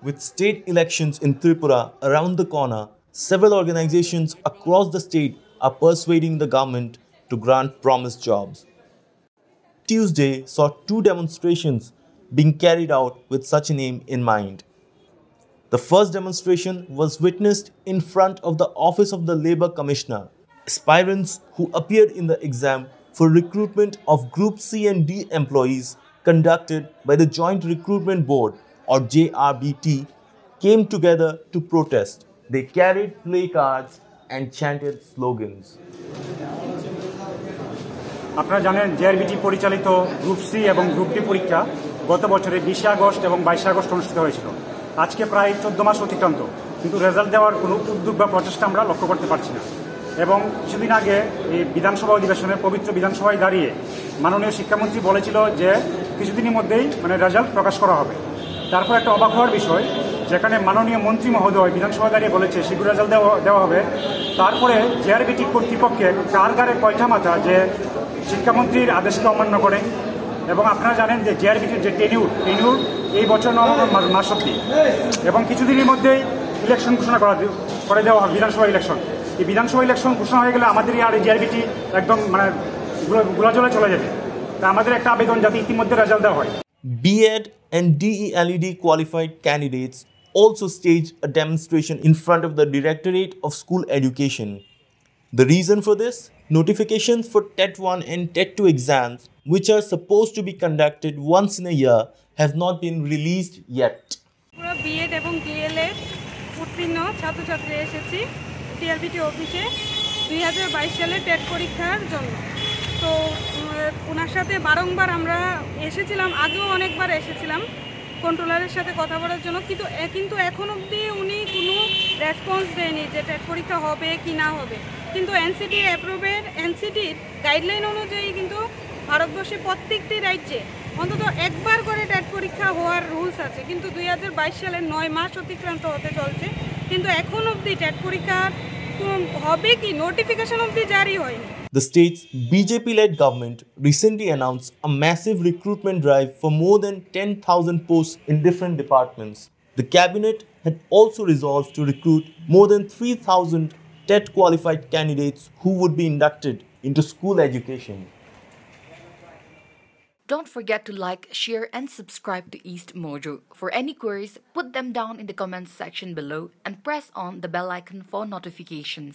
With state elections in Tripura around the corner, several organizations across the state are persuading the government to grant promised jobs. Tuesday saw two demonstrations being carried out with such an aim in mind. The first demonstration was witnessed in front of the office of the Labour Commissioner. Aspirants who appeared in the exam for recruitment of Group C and D employees conducted by the Joint Recruitment Board or JRBT came together to protest. They carried placards and chanted slogans. আপনারা জানেন JRBT পরিচালিত group C এবং group D পরীক্ষা গত বছরের 20 August এবং 22 August অনুষ্ঠিত হয়েছিল। আজকে প্রায় 14 মাস অতিক্রান্ত, কিন্তু রেজাল্ট দেওয়ার কোনো উদ্যোগ বা প্রচেষ্টা আমরা লক্ষ্য করতে পারছি না। এবং কিছুদিন আগে এই বিধানসভা অধিবেশনে পবিত্র বিধানসভায় দাঁড়িয়ে মাননীয় শিক্ষামন্ত্রী বলেছিল যে কিছুদিনের মধ্যেই রেজাল্ট প্রকাশ করা হবে। তারপর একটা অবাক হওয়ার বিষয়, যেখানে মাননীয় মন্ত্রী মহোদয় বিধানসভা দাঁড়িয়ে বলেছে শীঘ্র রেজাল্ট দেওয়া হবে, তারপরে জেআরবিটি কর্তৃপক্ষের কারগারে কয়টা মাথা যে শিক্ষামন্ত্রীর আদেশকে অমান্য করে। এবং আপনারা জানেন যে জেআরবিটির যে টেনিউর এই বছর নভেম্বর মাস অব্দি, এবং কিছুদিনের মধ্যেই ইলেকশন ঘোষণা করে দেওয়া হবে, বিধানসভা ইলেকশন। এই বিধানসভা ইলেকশন ঘোষণা হয়ে গেলে আমাদের আর এই জেআরবিটি একদম গুলাজলে চলে যাবে। তা আমাদের একটা আবেদন যাতে ইতিমধ্যে রেজাল্ট দেওয়া হয়। B.Ed and DELED qualified candidates also staged a demonstration in front of the Directorate of School Education. The reason for this? Notifications for TET 1 and TET 2 exams, which are supposed to be conducted once in a year, have not been released yet. পুরো B.Ed এবং DLED উত্তীর্ণ ছাত্রছাত্রী এসেছি TRBT অফিসে 2022 সালে TET পরীক্ষার জন্য। তো ওনার সাথে বারংবার আমরা এসেছিলাম, আগেও অনেকবার এসেছিলাম কন্ট্রোলারের সাথে কথা বলার জন্য, কিন্তু এখন অবধি উনি কোনো রেসপন্স দেয়নি যে টেট পরীক্ষা হবে কি না হবে। কিন্তু এনসিটির গাইডলাইন অনুযায়ী কিন্তু ভারতবর্ষে প্রত্যেকটি রাজ্যে অন্তত একবার করে টেট পরীক্ষা হওয়ার রুলস আছে, কিন্তু 2022 সালে 9 মাস অতিক্রান্ত হতে চলছে, কিন্তু এখন অবধি টেট পরীক্ষা হবে কি নোটিফিকেশন অবধি জারি হয়নি। The state's BJP-led government recently announced a massive recruitment drive for more than 10,000 posts in different departments. The cabinet had also resolved to recruit more than 3,000 TET-qualified candidates who would be inducted into school education. Don't forget to like, share and subscribe to East Mojo. For any queries, put them down in the comments section below and press on the bell icon for notifications.